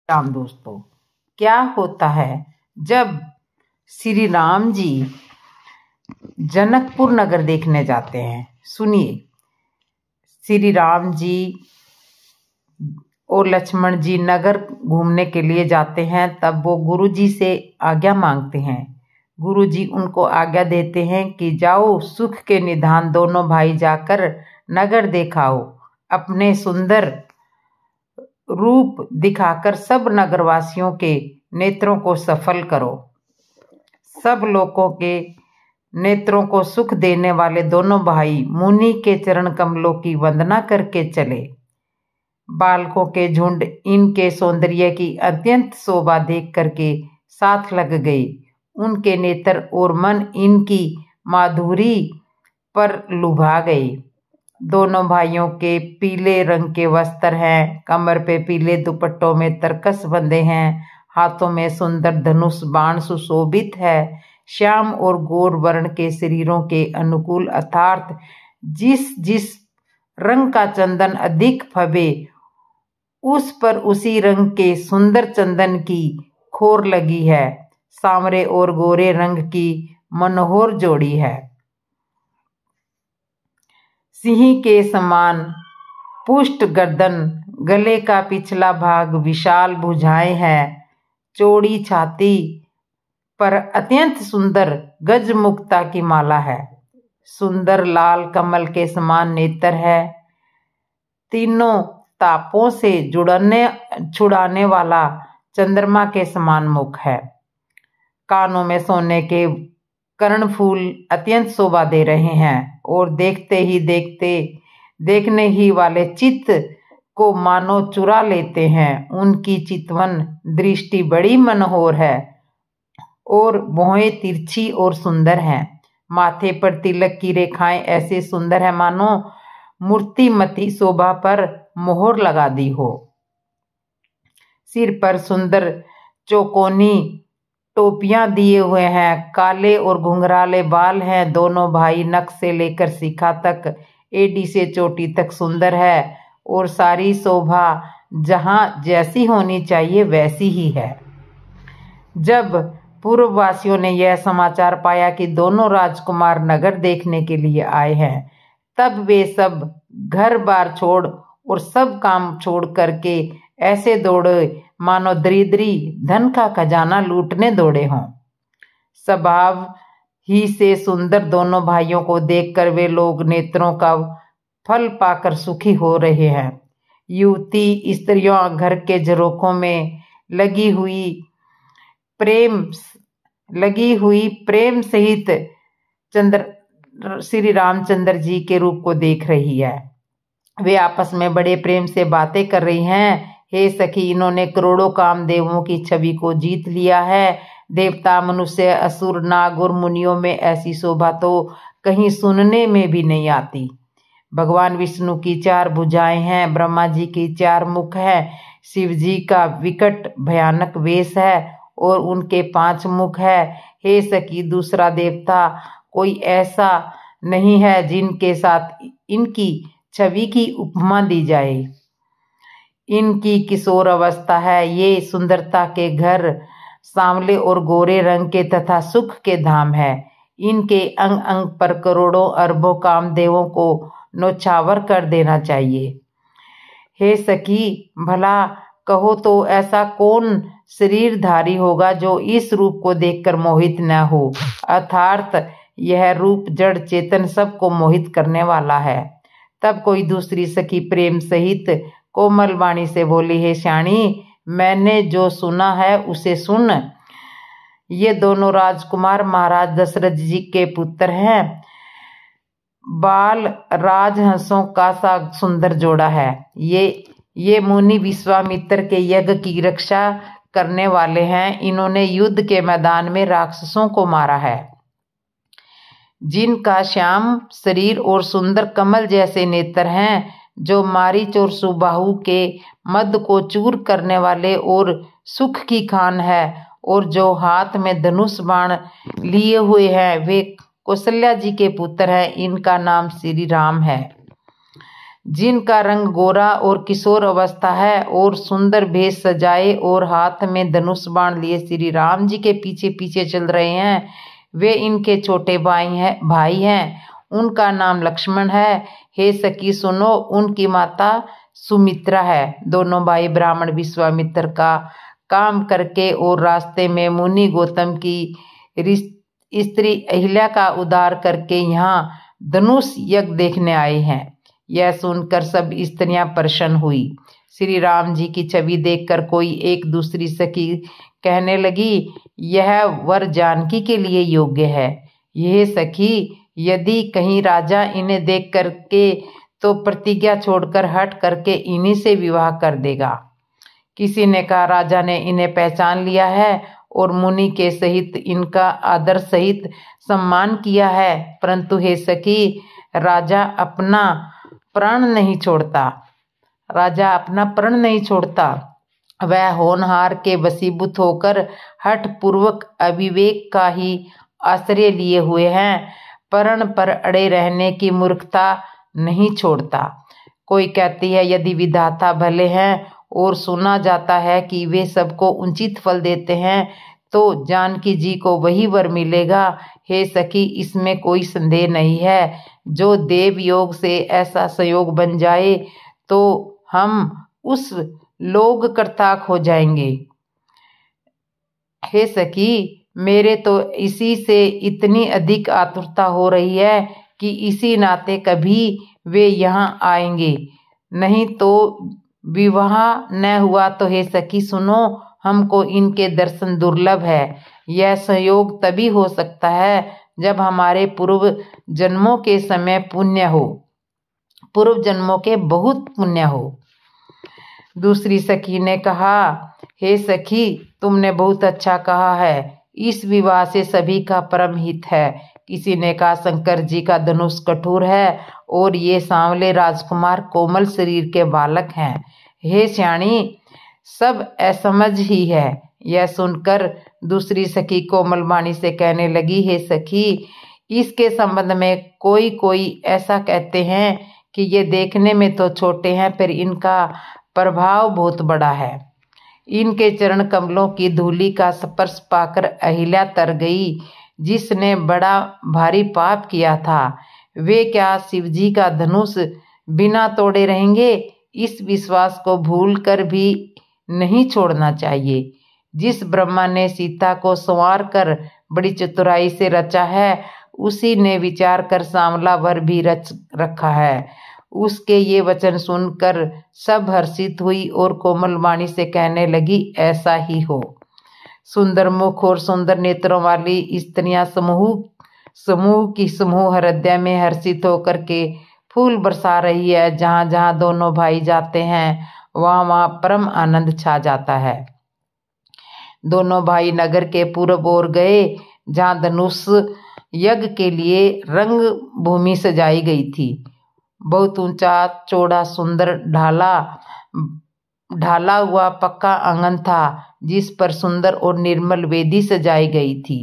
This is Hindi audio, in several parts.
राम दोस्तों, क्या होता है जब श्री राम जी जनकपुर नगर देखने जाते हैं। सुनिए, श्री राम जी और लक्ष्मण जी नगर घूमने के लिए जाते हैं। तब वो गुरु जी से आज्ञा मांगते हैं। गुरु जी उनको आज्ञा देते हैं कि जाओ, सुख के निधान दोनों भाई जाकर नगर देखाओ, अपने सुंदर रूप दिखाकर सब नगरवासियों के नेत्रों को सफल करो। सब लोगों के नेत्रों को सुख देने वाले दोनों भाई मुनि के चरण कमलों की वंदना करके चले। बालकों के झुंड इनके सौंदर्य की अत्यंत शोभा देख करके साथ लग गए। उनके नेत्र और मन इनकी माधुरी पर लुभा गए। दोनों भाइयों के पीले रंग के वस्त्र हैं, कमर पे पीले दुपट्टों में तरकस बंधे हैं, हाथों में सुंदर धनुष बाण सुशोभित है। श्याम और गौर वर्ण के शरीरों के अनुकूल अर्थात जिस जिस रंग का चंदन अधिक फबे उस पर उसी रंग के सुंदर चंदन की खोर लगी है। सांवरे और गोरे रंग की मनोहर जोड़ी है। सिंह के समान पुष्ट गर्दन, गले का पिछला भाग विशाल भुजाएं हैं, चौड़ी छाती पर अत्यंत सुंदर गजमुक्ता की माला है। सुंदर लाल कमल के समान नेत्र है। तीनों तापों से छुड़ाने वाला चंद्रमा के समान मुख है। कानों में सोने के कर्णफूल अत्यंत शोभा दे रहे हैं और देखने ही वाले चित्त को मानो चुरा लेते हैं। उनकी चितवन दृष्टि बड़ी मनोहर है और भौहें तिरछी और सुंदर हैं। माथे पर तिलक की रेखाएं ऐसे सुंदर है मानो मूर्तिमती शोभा पर मोहर लगा दी हो। सिर पर सुंदर चौकोनी टोपियां दिए हुए हैं। काले और घुंघराले बाल हैं। दोनों भाई नख से लेकर शिखा तक, एडी से चोटी तक सुंदर है और सारी शोभा जहां जैसी होनी चाहिए वैसी ही है। जब पूर्ववासियों ने यह समाचार पाया कि दोनों राजकुमार नगर देखने के लिए आए हैं, तब वे सब घर बार छोड़ और सब काम छोड़ करके ऐसे दौड़े मानो दरिद्री धन का खजाना लूटने दौड़े हों। स्वभाव ही से सुंदर दोनों भाइयों को देखकर वे लोग नेत्रों का फल पाकर सुखी हो रहे हैं। युवती स्त्रियों घर के झरोखों में लगी हुई प्रेम सहित श्री रामचंद्र जी के रूप को देख रही है। वे आपस में बड़े प्रेम से बातें कर रही हैं। हे सखी, इन्होंने करोड़ों कामदेवों की छवि को जीत लिया है। देवता, मनुष्य, असुर, नाग और मुनियों में ऐसी शोभा तो कहीं सुनने में भी नहीं आती। भगवान विष्णु की 4 भुजाएं हैं, ब्रह्मा जी की 4 मुख है, शिव जी का विकट भयानक वेश है और उनके 5 मुख है। हे सखी, दूसरा देवता कोई ऐसा नहीं है जिनके साथ इनकी छवि की उपमा दी जाए। इनकी किशोर अवस्था है। ये सुंदरता के घर सांवले और गोरे रंग के तथा सुख के धाम है। इनके अंग अंग पर करोड़ों अरबों कामदेवों को नौछावर कर देना चाहिए। हे सखी, भला कहो तो ऐसा कौन शरीरधारी होगा जो इस रूप को देखकर मोहित न हो। अर्थात यह रूप जड़ चेतन सबको मोहित करने वाला है। तब कोई दूसरी सखी प्रेम सहित कोमल वाणी से बोली, हे श्याणी, मैंने जो सुना है उसे सुन। ये दोनों राजकुमार महाराज दशरथ जी के पुत्र हैं। बाल राजहंसों का सा सुंदर जोड़ा है। ये मुनि विश्वामित्र के यज्ञ की रक्षा करने वाले हैं। इन्होंने युद्ध के मैदान में राक्षसों को मारा है। जिनका श्याम शरीर और सुंदर कमल जैसे नेत्र हैं, जो मारीच और सुबाहु के मद को चूर करने वाले और सुख की खान है, और जो हाथ में धनुष बाण लिए हुए हैं, वे कौशल्या जी के पुत्र हैं। इनका नाम श्री राम है। जिनका रंग गोरा और किशोर अवस्था है और सुंदर भेष सजाए और हाथ में धनुष बाण लिए श्री राम जी के पीछे पीछे चल रहे हैं, वे इनके छोटे भाई हैं। उनका नाम लक्ष्मण है। हे सखी सुनो, उनकी माता सुमित्रा है। दोनों भाई ब्राह्मण विश्वामित्र का काम करके और रास्ते में मुनि गौतम की स्त्री अहिल्या का उद्धार करके यहाँ धनुष यज्ञ देखने आए हैं। यह सुनकर सब स्त्रियां प्रसन्न हुई। श्री राम जी की छवि देखकर कोई एक दूसरी सखी कहने लगी, यह वर जानकी के लिए योग्य है। यह सखी, यदि कहीं राजा इन्हें देख करके तो प्रतिज्ञा छोड़कर हट करके इन्हीं से विवाह कर देगा। किसी ने कहा, राजा ने इन्हें पहचान लिया है और मुनि के सहित इनका आदर सहित सम्मान किया है, परंतु हे सखी, राजा अपना प्राण नहीं छोड़ता। वह होनहार के वशीभूत होकर हठ पूर्वक अविवेक का ही आश्रय लिए हुए हैं, प्रण पर अड़े रहने की मूर्खता नहीं छोड़ता। कोई कहती है, यदि विधाता भले हैं और सुना जाता है कि वे सबको उचित फल देते हैं, तो जानकी जी को वही वर मिलेगा। हे सखी, इसमें कोई संदेह नहीं है। जो देव योग से ऐसा संयोग बन जाए तो हम उस लोग कर्ताक हो जाएंगे। हे सखी, मेरे तो इसी से इतनी अधिक आतुरता हो रही है कि इसी नाते कभी वे यहाँ आएंगे, नहीं तो विवाह न हुआ तो हे सखी सुनो, हमको इनके दर्शन दुर्लभ है। यह संयोग तभी हो सकता है जब हमारे पूर्व जन्मों के बहुत पुण्य हो। दूसरी सखी ने कहा, हे सखी, तुमने बहुत अच्छा कहा है। इस विवाह से सभी का परम हित है। किसी ने कहा, शंकर जी का धनुष कठोर है और ये सांवले राजकुमार कोमल शरीर के बालक हैं। हे श्याणी, सब असमझ ही है। यह सुनकर दूसरी सखी कोमल वाणी से कहने लगी, हे सखी, इसके संबंध में कोई ऐसा कहते हैं कि ये देखने में तो छोटे हैं, पर इनका प्रभाव बहुत बड़ा है। इनके चरण कमलों की धूलि का स्पर्श पाकर अहिल्या तर गई, जिसने बड़ा भारी पाप किया था। वे क्या शिवजी का धनुष बिना तोड़े रहेंगे? इस विश्वास को भूलकर भी नहीं छोड़ना चाहिए। जिस ब्रह्मा ने सीता को संवार कर बड़ी चतुराई से रचा है, उसी ने विचार कर सांवला वर भी रच रखा है। उसके ये वचन सुनकर सब हर्षित हुई और कोमल वाणी से कहने लगी, ऐसा ही हो। सुंदर मुख और सुंदर नेत्रों वाली स्त्रियां समूह की हृदय में हर्षित होकर के फूल बरसा रही है। जहाँ जहाँ दोनों भाई जाते हैं, वहाँ वहाँ परम आनंद छा जाता है। दोनों भाई नगर के पूर्व ओर गए, जहाँ धनुष यज्ञ के लिए रंग भूमि सजाई गई थी। बहुत ऊंचा चौड़ा सुंदर ढाला हुआ पक्का आंगन था, जिस पर सुंदर और निर्मल वेदी सजाई गई थी।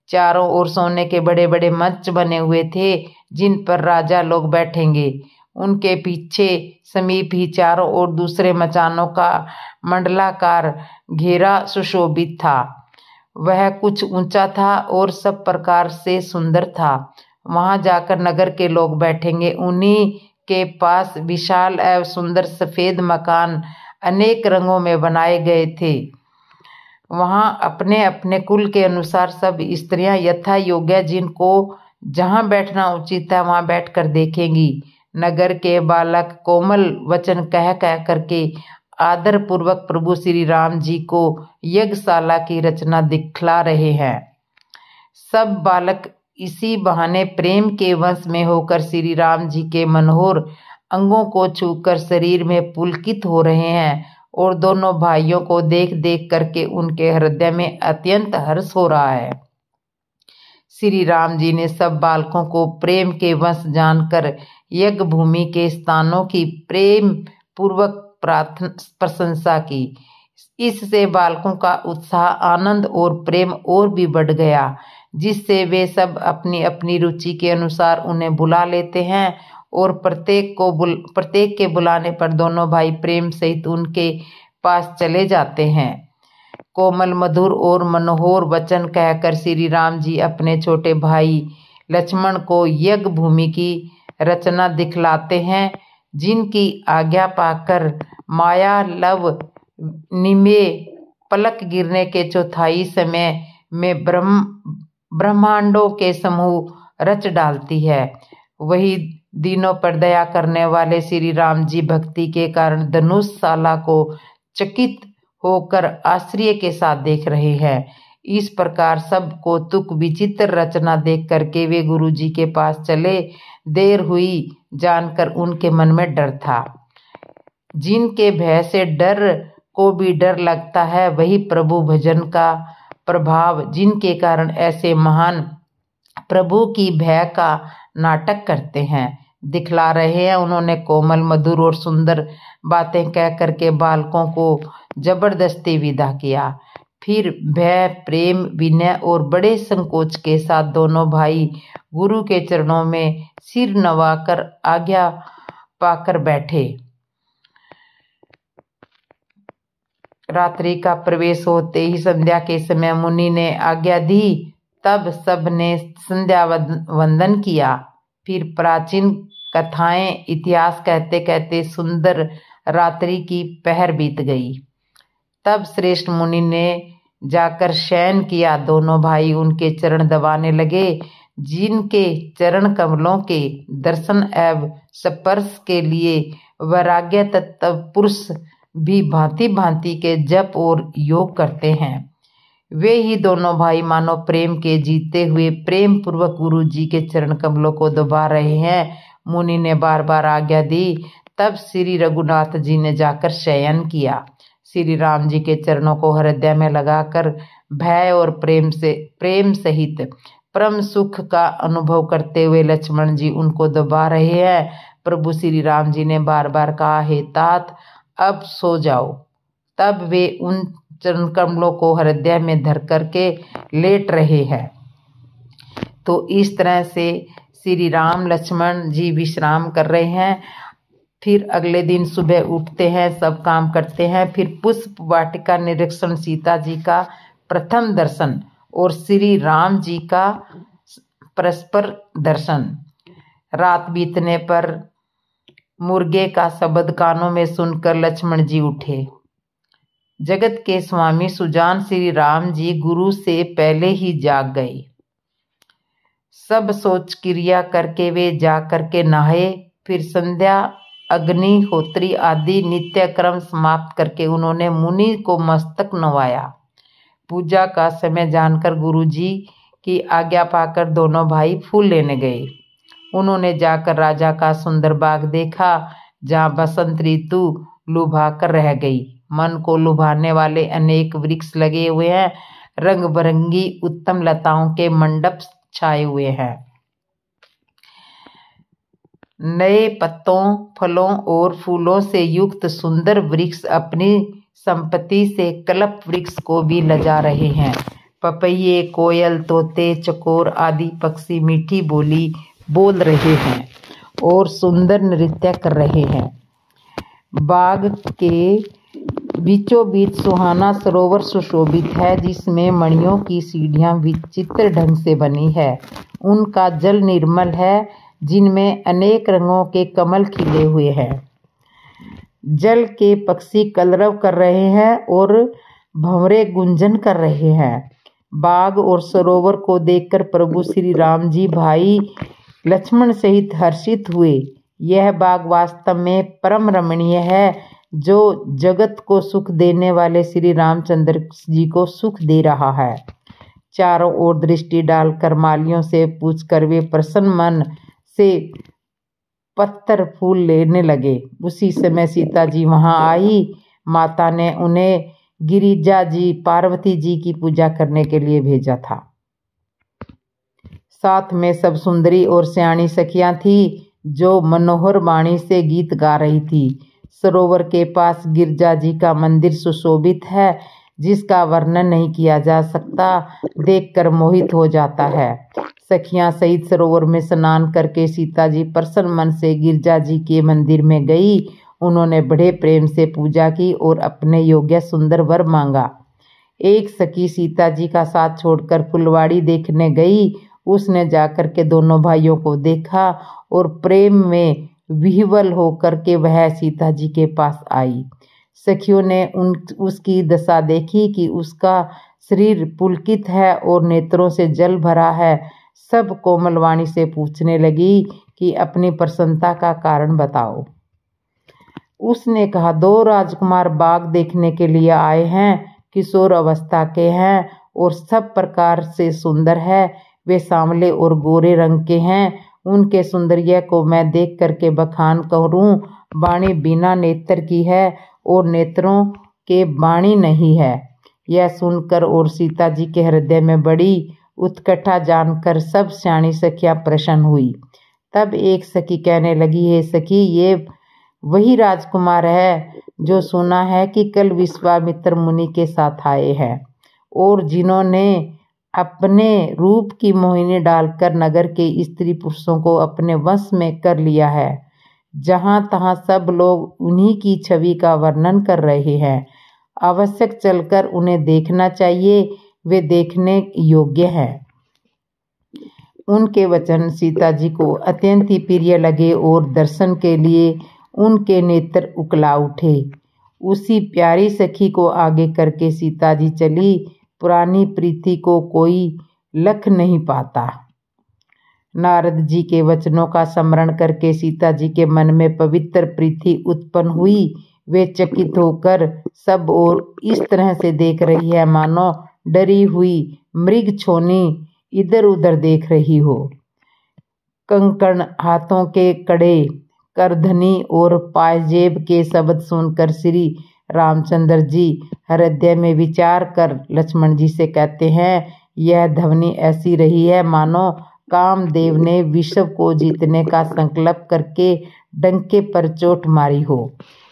चारों ओर सोने के बड़े बड़े मंच बने हुए थे, जिन पर राजा लोग बैठेंगे। उनके पीछे समीप ही चारों ओर दूसरे मचानों का मंडलाकार घेरा सुशोभित था। वह कुछ ऊंचा था और सब प्रकार से सुंदर था। वहां जाकर नगर के लोग बैठेंगे। उन्हीं के पास विशाल एवं सुंदर सफेद मकान अनेक रंगों में बनाए गए थे। वहां अपने अपने कुल के अनुसार सब स्त्रियां यथा योग्य जिनको जहां बैठना उचित है वहां बैठकर देखेंगी। नगर के बालक कोमल वचन कह करके आदर पूर्वक प्रभु श्री राम जी को यज्ञशाला की रचना दिखला रहे हैं। सब बालक इसी बहाने प्रेम के वश में होकर श्री राम जी के मनोहर अंगों को छूकर शरीर में पुलकित हो रहे हैं और दोनों भाइयों को देख देख करके उनके हृदय में अत्यंत हर्ष हो रहा है। श्री राम जी ने सब बालकों को प्रेम के वश जानकर यज्ञ भूमि के स्थानों की प्रेम पूर्वक प्रशंसा की। इससे बालकों का उत्साह, आनंद और प्रेम और भी बढ़ गया, जिससे वे सब अपनी अपनी रुचि के अनुसार उन्हें बुला लेते हैं और प्रत्येक के बुलाने पर दोनों भाई प्रेम सहित उनके पास चले जाते हैं। कोमल मधुर और मनोहर वचन कहकर श्री राम जी अपने छोटे भाई लक्ष्मण को यज्ञ भूमि की रचना दिखलाते हैं, जिनकी आज्ञा पाकर माया लव निमेय पलक गिरने के चौथाई समय में ब्रह्मांडों के समूह रच डालती है। वही दीनों पर दया करने वाले श्री राम जी भक्ति के कारण धनुषशाला को चकित होकर आश्चर्य के साथ देख रहे हैं। इस प्रकार सब कौतुक विचित्र रचना देख करके वे गुरु जी के पास चले। देर हुई जानकर उनके मन में डर था। जिनके भय से डर को भी डर लगता है, वही प्रभु भजन का प्रभाव, जिनके कारण ऐसे महान प्रभु की भय का नाटक करते हैं, दिखला रहे हैं। उन्होंने कोमल मधुर और सुंदर बातें कह करके बालकों को जबरदस्ती विदा किया। फिर भय, प्रेम, विनय और बड़े संकोच के साथ दोनों भाई गुरु के चरणों में सिर नवाकर आज्ञा पाकर बैठे। रात्रि का प्रवेश होते ही संध्या के समय मुनि ने आज्ञा दी। तब सब ने संध्या वंदन किया। फिर प्राचीन कथाएं, इतिहास कहते कहते सुंदर रात्रि की पहर बीत गई। तब श्रेष्ठ मुनि ने जाकर शयन किया। दोनों भाई उनके चरण दबाने लगे। जिनके चरण कमलों के दर्शन एवं स्पर्श के लिए वैराग्य तत्व पुरुष भी भांति भांति के जप और योग करते हैं, वे ही दोनों भाई मानो प्रेम के जीते हुए प्रेम पूर्वक गुरु जी के चरण कमलों को दबा रहे हैं। मुनि ने बार बार आज्ञा दी। तब श्री रघुनाथ जी ने जाकर शयन किया। श्री राम जी के चरणों को हृदय में लगाकर भय और प्रेम सहित परम सुख का अनुभव करते हुए लक्ष्मण जी उनको दबा रहे हैं। प्रभु श्री राम जी ने बार बार कहा, हे तात, अब सो जाओ। तब वे उन चरण कमलों को हृदय में धर करके लेट रहे हैं। तो इस तरह से श्री राम लक्ष्मण जी विश्राम कर रहे हैं। फिर अगले दिन सुबह उठते हैं, सब काम करते हैं। फिर पुष्प वाटिका निरीक्षण, सीता जी का प्रथम दर्शन और श्री राम जी का परस्पर दर्शन। रात बीतने पर मुर्गे का शब्द कानों में सुनकर लक्ष्मण जी उठे। जगत के स्वामी सुजान श्री राम जी गुरु से पहले ही जाग गए। सब सोच क्रिया करके वे जाग करके नहाए। फिर संध्या, अग्निहोत्री आदि नित्य क्रम समाप्त करके उन्होंने मुनि को मस्तक नवाया। पूजा का समय जानकर गुरुजी की आज्ञा पाकर दोनों भाई फूल लेने गए। उन्होंने जाकर राजा का सुंदर बाग देखा, जहाँ बसंत ऋतु लुभा कर रह गई। मन को लुभाने वाले अनेक वृक्ष लगे हुए हैं। रंग बिरंगी उत्तम लताओं के मंडप छाए हुए हैं। नए पत्तों, फलों और फूलों से युक्त सुंदर वृक्ष अपनी संपत्ति से कल्प वृक्ष को भी लजा रहे हैं। पपैये, कोयल, तोते, चकोर आदि पक्षी मीठी बोली बोल रहे हैं और सुंदर नृत्य कर रहे हैं। बाग के बीचों बीच सुहाना सरोवर सुशोभित है, जिसमें मणियों की सीढ़ियां विचित्र ढंग से बनी है। उनका जल निर्मल है, जिनमें अनेक रंगों के कमल खिले हुए हैं। जल के पक्षी कलरव कर रहे हैं और भंवरे गुंजन कर रहे हैं। बाग और सरोवर को देखकर प्रभु श्री राम जी भाई लक्ष्मण सहित हर्षित हुए। यह बाग वास्तव में परम रमणीय है, जो जगत को सुख देने वाले श्री रामचंद्र जी को सुख दे रहा है। चारों ओर दृष्टि डालकर मालियों से पूछकर वे प्रसन्न मन से पत्थर फूल लेने लगे। उसी समय सीता जी वहां आई। माता ने उन्हें गिरिजा जी, पार्वती जी की पूजा करने के लिए भेजा था। साथ में सब सुंदरी और सयानी सखियां थी, जो मनोहर वाणी से गीत गा रही थी। सरोवर के पास गिरिजा जी का मंदिर सुशोभित है, जिसका वर्णन नहीं किया जा सकता, देखकर मोहित हो जाता है। सखियां सहित सरोवर में स्नान करके सीता जी प्रसन्न मन से गिरजा जी के मंदिर में गई। उन्होंने बड़े प्रेम से पूजा की और अपने योग्य सुंदर वर मांगा। एक सखी सीता जी का साथ छोड़कर फुलवाड़ी देखने गई। उसने जाकर के दोनों भाइयों को देखा और प्रेम में विह्वल होकर के वह सीता जी के पास आई। सखियों ने उसकी दशा देखी कि उसका शरीर पुलकित है और नेत्रों से जल भरा है। सब कोमलवाणी से पूछने लगी कि अपनी प्रसन्नता का कारण बताओ। उसने कहा, 2 राजकुमार बाग देखने के लिए आए हैं। किशोर अवस्था के हैं और सब प्रकार से सुंदर है। वे सांवले और गोरे रंग के हैं। उनके सौंदर्य को मैं देख करके बखान करूं। वाणी बिना नेत्र की है और नेत्रों के वाणी नहीं है। यह सुनकर और सीता जी के हृदय में बड़ी उत्कंठा जानकर सब स्याणी सखियां प्रसन्न हुई। तब एक सखी कहने लगी, हे सखी, ये वही राजकुमार है जो सुना है कि कल विश्वामित्र मुनि के साथ आए हैं और जिन्होंने अपने रूप की मोहिनी डालकर नगर के स्त्री पुरुषों को अपने वश में कर लिया है। जहां तहां सब लोग उन्हीं की छवि का वर्णन कर रहे हैं। आवश्यक चलकर उन्हें देखना चाहिए, वे देखने योग्य हैं। उनके वचन सीता जी को अत्यंत ही प्रिय लगे और दर्शन के लिए उनके नेत्र उकला उठे। उसी प्यारी सखी को आगे करके सीता जी चली। पुरानी प्रीति को कोई लख नहीं पाता। नारद जी के वचनों का स्मरण करके सीता जी के मन में पवित्र प्रीति उत्पन्न हुई। वे चकित होकर सब और इस तरह से देख रही है मानो डरी हुई मृग छोनी इधर उधर देख रही हो। कंकण, हाथों के कड़े, करधनी और पायजेब के शब्द सुनकर श्री रामचंद्र जी हृदय में विचार कर लक्ष्मण जी से कहते हैं, यह ध्वनि ऐसी रही है मानो कामदेव ने विश्व को जीतने का संकल्प करके डंके पर चोट मारी हो।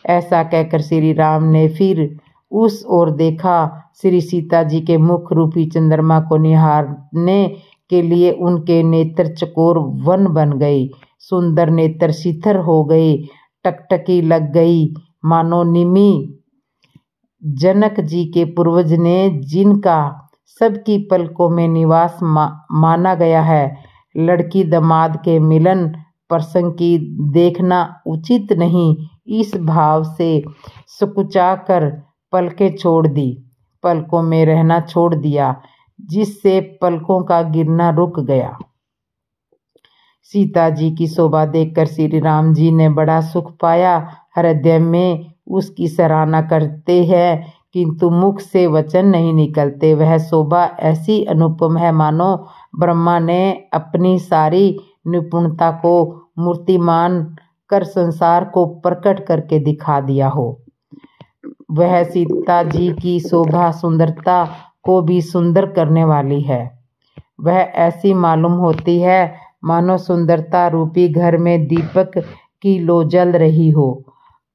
ऐसा कहकर श्री राम ने फिर उस ओर देखा। श्री सीता जी के मुख रूपी चंद्रमा को निहारने के लिए उनके नेत्र चकोर वन बन गए। सुंदर नेत्र शिथिर हो गए, टकटकी लग गई मानो निमी। जनक जी के पूर्वज ने जिनका सबकी पलकों में निवास माना गया है, लड़की दामाद के मिलन प्रसंग की देखना उचित नहीं, इस भाव से सकुचाकर पलकें छोड़ दी, पलकों में रहना छोड़ दिया, जिससे पलकों का गिरना रुक गया। सीता जी की शोभा देखकर श्री राम जी ने बड़ा सुख पाया। हृदय में उसकी सराहना करते हैं किंतु मुख से वचन नहीं निकलते। वह शोभा ऐसी अनुपम है मानो ब्रह्मा ने अपनी सारी निपुणता को मूर्तिमान कर संसार को प्रकट करके दिखा दिया हो। वह सीता जी की शोभा सुंदरता को भी सुंदर करने वाली है। वह ऐसी मालूम होती है मानो सुंदरता रूपी घर में दीपक की लो जल रही हो।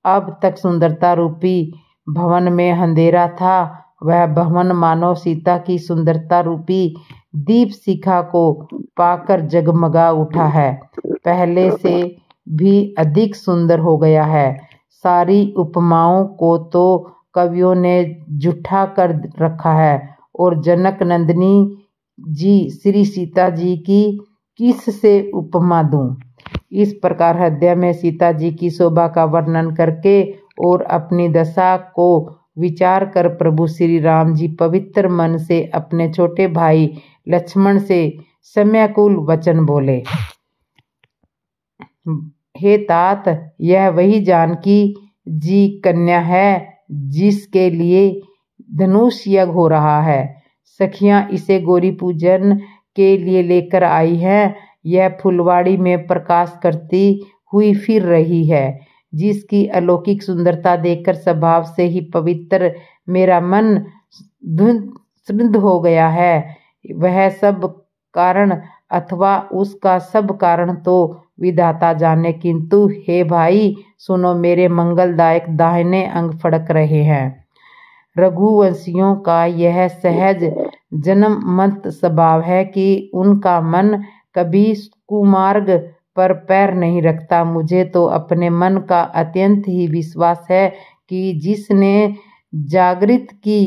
अब तक सुंदरता रूपी भवन में अंधेरा था, वह भवन मानो सीता की सुंदरता रूपी दीप शिखा को पाकर जगमगा उठा है, पहले से भी अधिक सुंदर हो गया है। सारी उपमाओं को तो कवियों ने जुठा कर रखा है और जनक नंदिनी जी श्री सीता जी की किस से उपमा दूं। इस प्रकार हृदय में सीता जी की शोभा का वर्णन करके और अपनी दशा को विचार कर प्रभु श्री राम जी पवित्र मन से अपने छोटे भाई लक्ष्मण से सम्यकुल वचन बोले। हे तात, यह वही जानकी जी कन्या है जिसके लिए धनुष यज्ञ हो रहा है। सखियां इसे गौरी पूजन के लिए लेकर आई हैं। यह फुलवाड़ी में प्रकाश करती हुई फिर रही है, जिसकी अलौकिक सुंदरता देखकर स्वभाव से ही पवित्र मेरा मन धुंध हो गया है। वह सब कारण अथवा उसका सब कारण तो विधाता जाने, किंतु हे भाई सुनो, मेरे मंगलदायक दाहिने अंग फड़क रहे हैं। रघुवंशियों का यह सहज जन्मत स्वभाव है कि उनका मन कभी कुमार्ग पर पैर नहीं रखता। मुझे तो अपने मन का अत्यंत ही विश्वास है कि जिसने जागृत की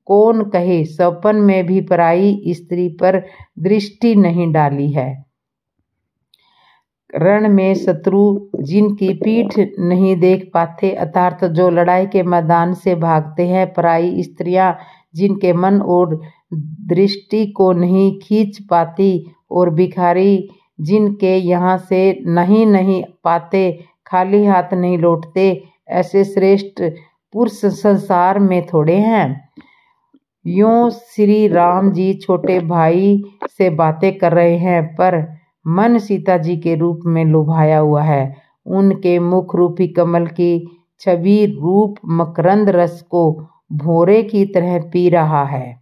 कौन कहे सपन में भी पराई स्त्री पर दृष्टि नहीं डाली है। रण में शत्रु जिनकी पीठ नहीं देख पाते, अर्थात जो लड़ाई के मैदान से भागते हैं, पराई स्त्रियां जिनके मन और दृष्टि को नहीं खींच पाती, और भिखारी जिनके यहाँ से नहीं पाते, खाली हाथ नहीं लौटते, ऐसे श्रेष्ठ पुरुष संसार में थोड़े हैं। यूं श्री राम जी छोटे भाई से बातें कर रहे हैं, पर मन सीता जी के रूप में लुभाया हुआ है। उनके मुख रूपी कमल की छवि रूप मकरंद रस को भौरे की तरह पी रहा है।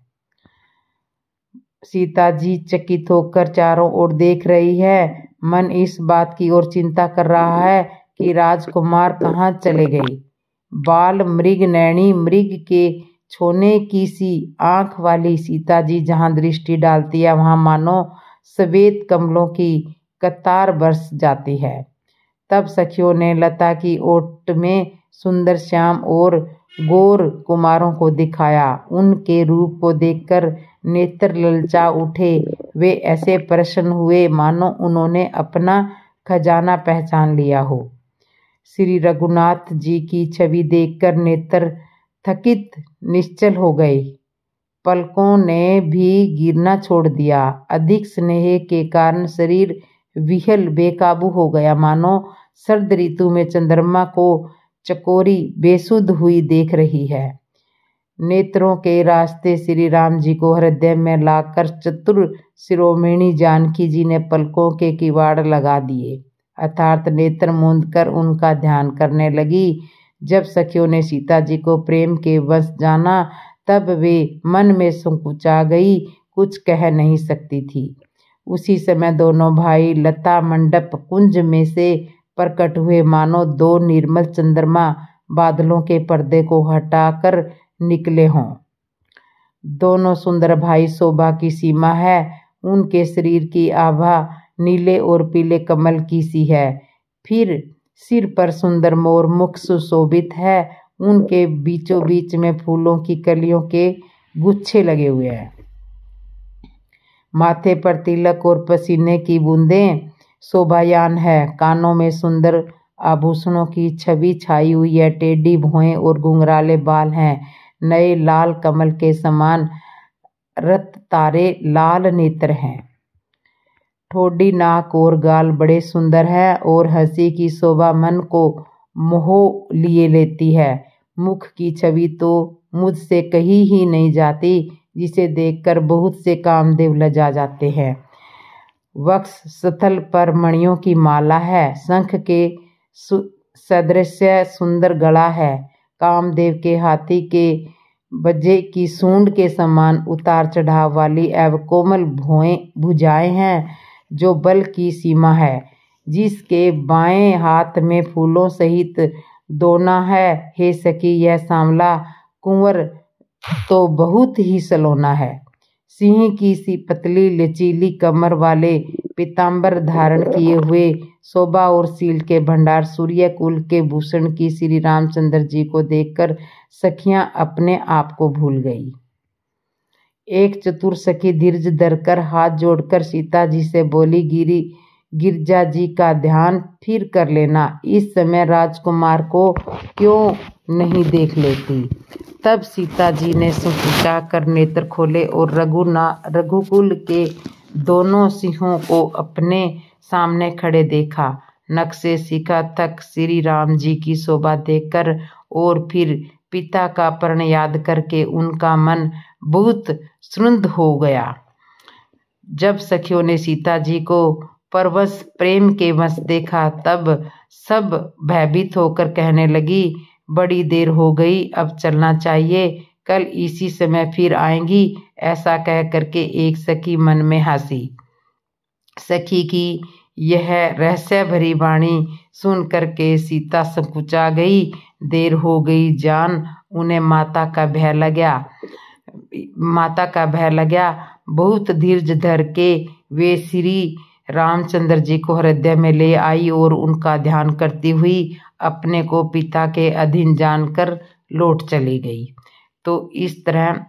सीता जी चकित होकर चारों ओर देख रही है। मन इस बात की ओर चिंता कर रहा है कि राजकुमार कहाँ चले गए। बाल मृग नैनी मृग के छोने की सी आंख वाली सीता जी जहाँ दृष्टि डालती है, वहाँ मानो श्वेत कमलों की कतार बरस जाती है। तब सखियों ने लता की ओट में सुंदर श्याम और गोर कुमारों को दिखाया। उनके रूप को देखकर नेत्र ललचा उठे। वे ऐसे प्रसन्न हुए मानो उन्होंने अपना खजाना पहचान लिया हो। श्री रघुनाथ जी की छवि देखकर नेत्र थकित निश्चल हो गए। पलकों ने भी गिरना छोड़ दिया। अधिक स्नेह के कारण शरीर विहल बेकाबू हो गया, मानो शरद ऋतु में चंद्रमा को चकोरी बेसुध हुई देख रही है। नेत्रों के रास्ते श्री राम जी को हृदय में लाकर चतुर शिरोमणि जानकी जी ने पलकों के किवाड़ लगा दिए, अर्थात नेत्र मूंद कर उनका ध्यान करने लगी। जब सखियों ने सीता जी को प्रेम के वश जाना, तब वे मन में संकुचा गई, कुछ कह नहीं सकती थी। उसी समय दोनों भाई लता मंडप कुंज में से प्रकट हुए, मानो दो निर्मल चंद्रमा बादलों के पर्दे को हटाकर निकले हों। दोनों सुंदर भाई शोभा की सीमा है। उनके शरीर की आभा नीले और पीले कमल की सी है। फिर सिर पर सुंदर मोर मुख सुशोभित है। उनके बीचों बीच में फूलों की कलियों के गुच्छे लगे हुए हैं। माथे पर तिलक और पसीने की बूंदें शोभायान है। कानों में सुंदर आभूषणों की छवि छाई हुई है। टेढ़ी भौहें और घुंघराले बाल हैं। नए लाल कमल के समान रत तारे लाल नेत्र हैं। ठोड़ी नाक और गाल बड़े सुंदर है और हंसी की शोभा मन को मोह लिए लेती है। मुख की छवि तो मुझसे कही ही नहीं जाती, जिसे देखकर बहुत से कामदेव लजा जाते हैं। वक्ष स्थल पर मणियों की माला है। शंख के सदृश सुंदर गला है। कामदेव के हाथी के बज्जे की सूंड के समान उतार चढ़ाव वाली एवं कोमल भुजाएं हैं, जो बल की सीमा है। जिसके बाएं हाथ में फूलों सहित दोना है। हे सखी, यह सांवला कुंवर तो बहुत ही सलोना है। सिंह की सी पतली लचीली कमर वाले पीतांबर धारण किए हुए शोभा और शील के भंडार सूर्य कुल के भूषण की श्री रामचंद्र जी को देखकर सखियां अपने आप को भूल गई। एक चतुर सखी धीरज धरकर हाथ जोड़कर सीता जी से बोली, गिरजा जी का ध्यान फिर कर लेना। इस समय राजकुमार को क्यों नहीं देख लेती। तब सीता जी ने संकुचा कर नेत्र खोले और रघुकुल के दोनों सिंहों को अपने सामने खड़े देखा। नख से शिखा तक श्री राम जी की शोभा देखकर और फिर पिता का प्रण याद करके उनका मन बहुत श्रुद्ध हो गया। जब सखियों ने सीता जी को परवश प्रेम के वश देखा, तब सब भयभीत होकर कहने लगी, बड़ी देर हो गई, अब चलना चाहिए, कल इसी समय फिर आएंगी। ऐसा कह करके एक सखी मन में हंसी। सखी की यह रहस्य भरी वाणी सुन करके सीता संकुचा गई। देर हो गई जान उन्हें माता का भय लगा। बहुत धीरज धर के वे श्री रामचंद्र जी को हृदय में ले आई और उनका ध्यान करती हुई अपने को पिता के अधीन जानकर लौट चली गई। तो इस तरह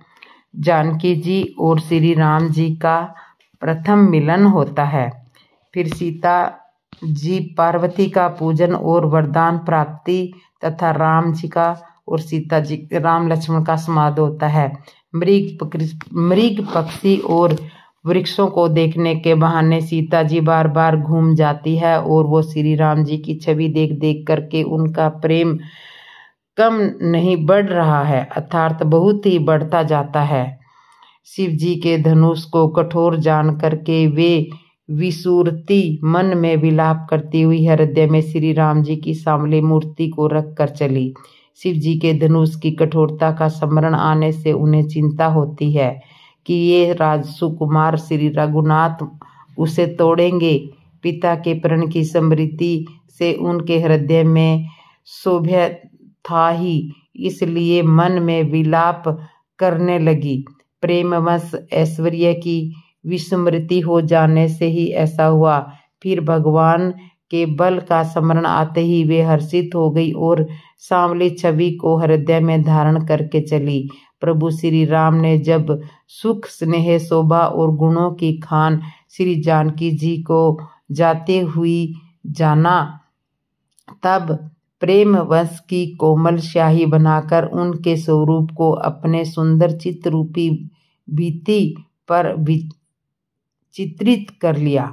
जानकी जी और श्री राम जी का प्रथम मिलन होता है। फिर सीता जी पार्वती का पूजन और वरदान प्राप्ति तथा राम जी का और सीता जी राम लक्ष्मण का संवाद होता है। मृग पक्षी और वृक्षों को देखने के बहाने सीता जी बार बार घूम जाती है और वो श्री राम जी की छवि देख देख करके उनका प्रेम कम नहीं बढ़ रहा है, अर्थात बहुत ही बढ़ता जाता है। शिव जी के धनुष को कठोर जान करके वे विसूरती मन में विलाप करती हुई हृदय में श्री राम जी की सांवली मूर्ति को रख कर चली। शिव जी के धनुष की कठोरता का स्मरण आने से उन्हें चिंता होती है कि ये राजसुकुमार श्री रघुनाथ उसे तोड़ेंगे। पिता के प्रण की स्मृति से उनके हृदय में शोभा था ही, इसलिए मन में विलाप करने लगी। प्रेमवश ऐश्वर्य की विस्मृति हो जाने से ही ऐसा हुआ। फिर भगवान के बल का स्मरण आते ही वे हर्षित हो गई और सांवली छवि को हृदय में धारण करके चली। प्रभु श्री राम ने जब सुख स्नेह शोभा और गुणों की खान श्री जानकी जी को जाते हुई जाना, तब प्रेम वश की कोमल स्याही बनाकर उनके स्वरूप को अपने सुंदर चित्ररूपी भित्ति पर चित्रित कर लिया।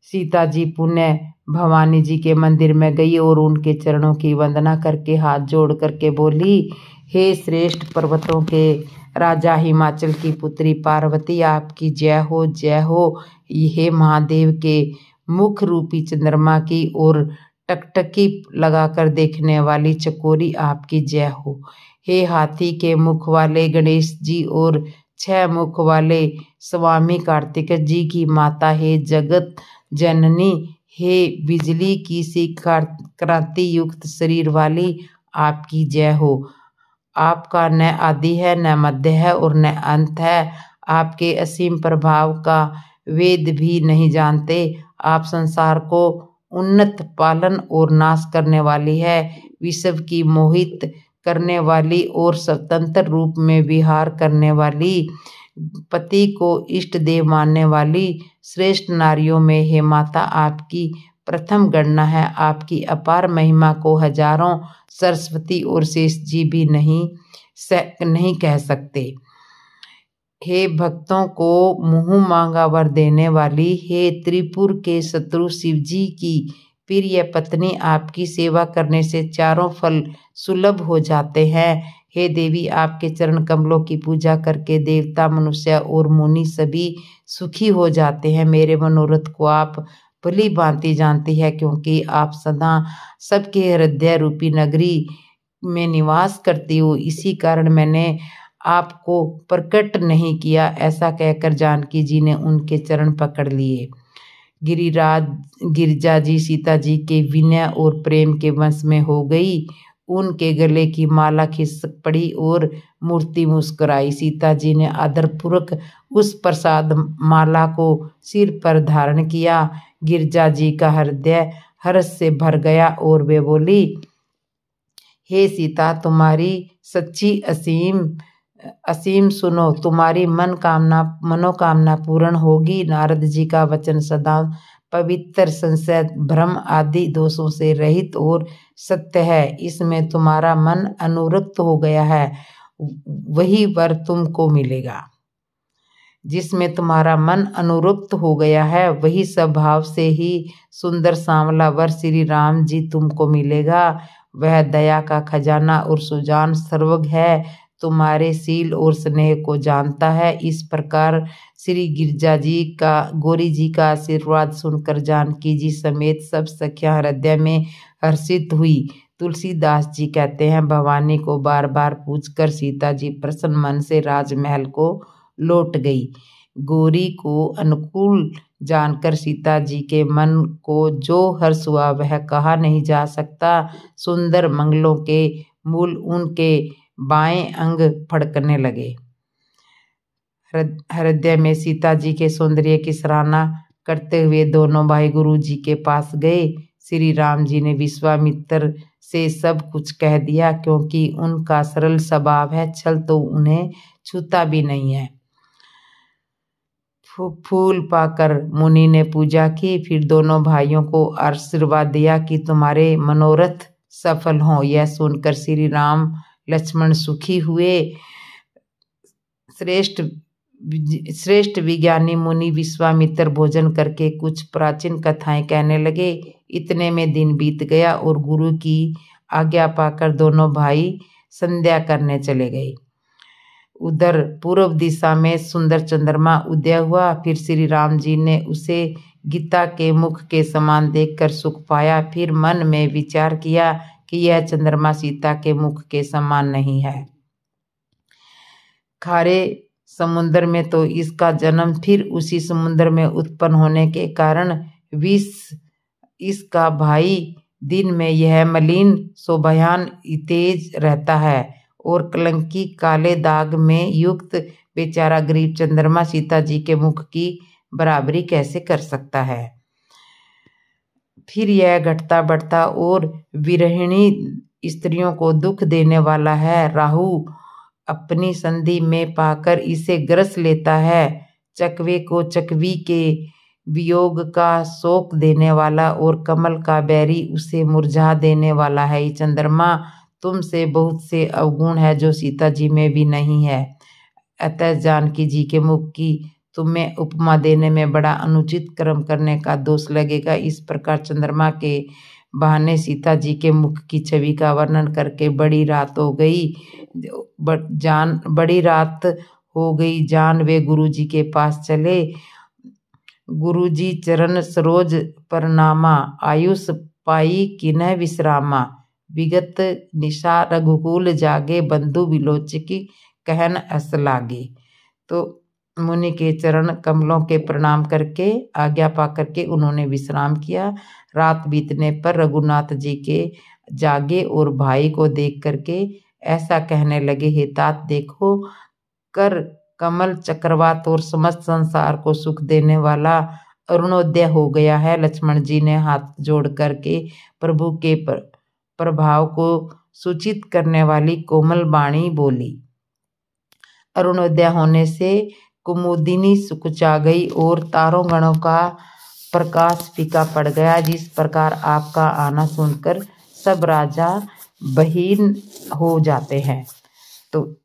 सीता जी पुनः भवानी जी के मंदिर में गई और उनके चरणों की वंदना करके हाथ जोड़ करके बोली, हे श्रेष्ठ पर्वतों के राजा हिमाचल की पुत्री पार्वती, आपकी जय हो जय हो। हे महादेव के मुख रूपी चंद्रमा की और टकटकी लगाकर देखने वाली चकोरी, आपकी जय हो। हे हाथी के मुख वाले गणेश जी और 6 मुख वाले स्वामी कार्तिक जी की माता, हे जगत जननी, हे बिजली की सी क्रांति युक्त शरीर वाली, आपकी जय हो। आपका न आदि है, न मध्य है और न अंत है। आपके असीम प्रभाव का वेद भी नहीं जानते। आप संसार को उन्नत पालन और नाश करने वाली है, विश्व की मोहित करने वाली और स्वतंत्र रूप में विहार करने वाली, पति को इष्ट देव मानने वाली श्रेष्ठ नारियों में हे माता आपकी प्रथम गणना है। आपकी अपार महिमा को हजारों सरस्वती और शेष जी भी नहीं कह सकते। हे भक्तों को मुँह मांगा वर देने वाली, हे त्रिपुर के शत्रु शिव जी की प्रिय पत्नी, आपकी सेवा करने से चारों फल सुलभ हो जाते हैं। हे देवी, आपके चरण कमलों की पूजा करके देवता, मनुष्य और मुनि सभी सुखी हो जाते हैं। मेरे मनोरथ को आप भली भांति जानती है, क्योंकि आप सदा सबके हृदय रूपी नगरी में निवास करती हो, इसी कारण मैंने आपको प्रकट नहीं किया। ऐसा कहकर जानकी जी ने उनके चरण पकड़ लिए। गिरिजा जी सीता जी के विनय और प्रेम के वश में हो गई। उनके गले की माला खिसक पड़ी और मूर्ति मुस्कुराई। सीता जी ने आदरपूर्वक उस प्रसाद माला को सिर पर धारण किया। गिरिजा जी का हृदय हर्ष से भर गया और वे बोली, हे सीता, तुम्हारी सच्ची असीम सुनो, तुम्हारी मनोकामना पूर्ण होगी। नारद जी का वचन सदा पवित्र, संशय, भ्रम आदि दोषों से रहित और सत्य है। इसमें तुम्हारा मन अनुरक्त हो गया है, वही वर तुमको मिलेगा। जिसमें तुम्हारा मन अनुरक्त हो गया है, वही स्वभाव से ही सुंदर सांवला वर श्री राम जी तुमको मिलेगा। वह दया का खजाना और सुजान सर्वज्ञ है, तुम्हारे शील और स्नेह को जानता है। इस प्रकार श्री गौरी जी का आशीर्वाद सुनकर जानकी जी समेत सब सखियां हृदय में हर्षित हुई। तुलसीदास जी कहते हैं, भवानी को बार बार पूछकर सीता जी प्रसन्न मन से राजमहल को लौट गई। गौरी को अनुकूल जानकर सीता जी के मन को जो हर्ष हुआ वह कहा नहीं जा सकता। सुंदर मंगलों के मूल उनके बाएं अंग फड़कने लगे। हृदय में सीता जी के सौंदर्य की सराहना करते हुए दोनों भाई गुरु जी के पास गए। श्री राम जी ने विश्वामित्र से सब कुछ कह दिया, क्योंकि उनका सरल स्वभाव है, छल तो उन्हें छूता भी नहीं है। फूल पाकर मुनि ने पूजा की, फिर दोनों भाइयों को आशीर्वाद दिया कि तुम्हारे मनोरथ सफल हों। यह सुनकर श्री राम लक्ष्मण सुखी हुए। श्रेष्ठ विज्ञानी मुनि विश्वामित्र भोजन करके कुछ प्राचीन कथाएं कहने लगे। इतने में दिन बीत गया और गुरु की आज्ञा पाकर दोनों भाई संध्या करने चले गए। उधर पूर्व दिशा में सुंदर चंद्रमा उदय हुआ। फिर श्री राम जी ने उसे गीता के मुख के समान देखकर सुख पाया। फिर मन में विचार किया कि यह चंद्रमा सीता के मुख के समान नहीं है। खारे समुद्र में तो इसका जन्म, फिर उसी समुद्र में उत्पन्न होने के कारण विष इसका भाई। दिन में यह मलिन शोभायान तेज रहता है और कलंकी काले दाग में युक्त बेचारा गरीब चंद्रमा सीता जी के मुख की बराबरी कैसे कर सकता है। फिर यह घटता बढ़ता और विरहिणी स्त्रियों को दुख देने वाला है। राहु अपनी संधि में पाकर इसे ग्रस लेता है। चकवे को चकवी के वियोग का शोक देने वाला और कमल का बैरी उसे मुरझा देने वाला है। ये चंद्रमा तुमसे बहुत से अवगुण है जो सीता जी में भी नहीं है। अतः जानकी जी के मुख की तुम्हें उपमा देने में बड़ा अनुचित कर्म करने का दोष लगेगा। इस प्रकार चंद्रमा के बहाने सीता जी के मुख की छवि का वर्णन करके बड़ी रात हो गई। जान वे गुरु जी के पास चले। गुरु जी चरण सरोज प्रणामा, आयुष पाई किन्ह विश्रामा। विगत निशा रघुकुल जागे, बंधु विलोचकी कहन अस लागे। तो मुनि के चरण कमलों के प्रणाम करके आज्ञा पा करके उन्होंने विश्राम किया। रात बीतने पर रघुनाथ जी के जागे और भाई को देख करके ऐसा कहने लगे, हे तात देखो, कर कमल चक्रवात और समस्त संसार को सुख देने वाला अरुणोदय हो गया है। लक्ष्मण जी ने हाथ जोड़ करके प्रभु के प्रभाव को सूचित करने वाली कोमल वाणी बोली। अरुणोदय होने से कुमुदिनी सुकुचा गई और तारों गणों का प्रकाश फीका पड़ गया। जिस प्रकार आपका आना सुनकर सब राजा बहीन हो जाते हैं। तो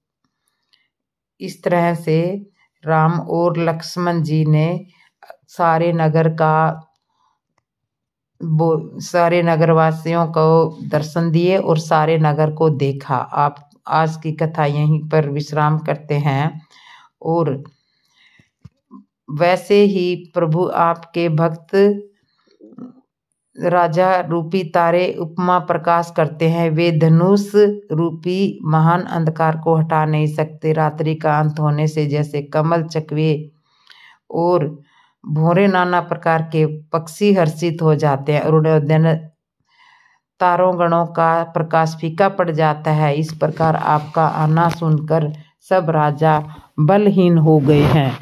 इस तरह से राम और लक्ष्मण जी ने सारे नगरवासियों को दर्शन दिए और सारे नगर को देखा। आप आज की कथा यहीं पर विश्राम करते हैं। और वैसे ही प्रभु आपके भक्त राजा रूपी तारे उपमा प्रकाश करते हैं। वे धनुष रूपी महान अंधकार को हटा नहीं सकते। रात्रि का अंत होने से जैसे कमल, चकवे और भौरे नाना प्रकार के पक्षी हर्षित हो जाते हैं। अरुणोदय तारों गणों का प्रकाश फीका पड़ जाता है। इस प्रकार आपका आना सुनकर सब राजा बलहीन हो गए हैं।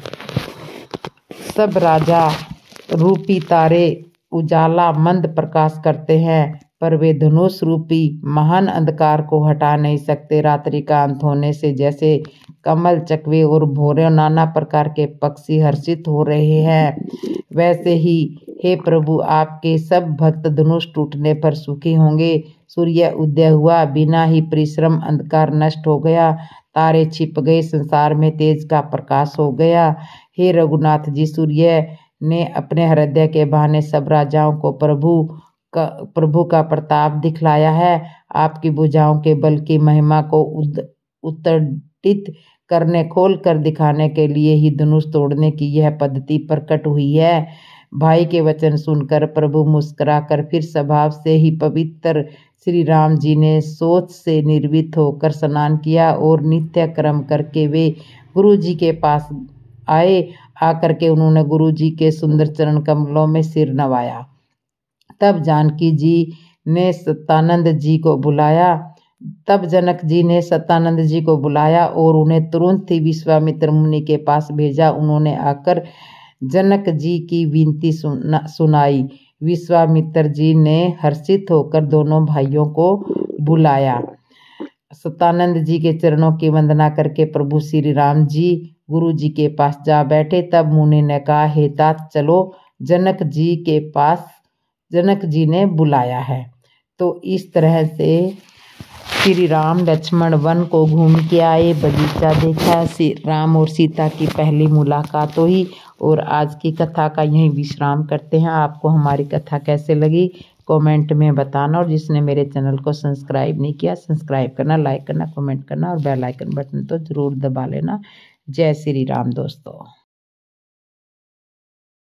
सब राजा रूपी तारे उजाला मंद प्रकाश करते हैं, पर वे धनुष रूपी महान अंधकार को हटा नहीं सकते। रात्रि का अंत होने से जैसे कमल, चकवे और भौरे नाना प्रकार के पक्षी हर्षित हो रहे हैं, वैसे ही हे प्रभु आपके सब भक्त धनुष टूटने पर सुखी होंगे। सूर्य उदय हुआ, बिना ही परिश्रम अंधकार नष्ट हो गया, तारे छिप गए, संसार में तेज का प्रकाश हो गया। हे रघुनाथ जी, सूर्य ने अपने हृदय के बहाने सब राजाओं को प्रभु का प्रताप दिखलाया है। आपकी भुजाओं के बल की महिमा को उत्तडित करने, खोल कर दिखाने के लिए ही धनुष तोड़ने की यह पद्धति प्रकट हुई है। भाई के वचन सुनकर प्रभु मुस्कुराकर फिर स्वभाव से ही पवित्र श्री राम जी ने सोच से निर्भीत होकर स्नान किया और नित्य कर्म करके वे गुरु जी के पास आए। आकर के उन्होंने गुरु जी के सुंदर चरण कमलों में सिर नवाया। तब जानकी जी ने सत्यानंद जी को बुलाया। तब जनक जी ने सत्यानंद जी को बुलाया और उन्हें तुरंत ही विश्वामित्र मुनि के पास भेजा। उन्होंने आकर जनक जी की विनती सुनाई। विश्वामित्र जी ने हर्षित होकर दोनों भाइयों को बुलाया। सतानंद जी के चरणों की वंदना करके प्रभु श्री राम जी गुरु जी के पास जा बैठे। तब मुनि ने कहा, हे तात चलो, जनक जी के पास जनक जी ने बुलाया है। तो इस तरह से श्री राम लक्ष्मण वन को घूम के आए, बगीचा देखा, श्री राम और सीता की पहली मुलाकात हुई। और आज की कथा का यहीं विश्राम करते हैं। आपको हमारी कथा कैसे लगी कमेंट में बताना, और जिसने मेरे चैनल को सब्सक्राइब नहीं किया सब्सक्राइब करना, लाइक करना, कमेंट करना और बेल आइकन बटन तो ज़रूर दबा लेना। जय श्री राम दोस्तों।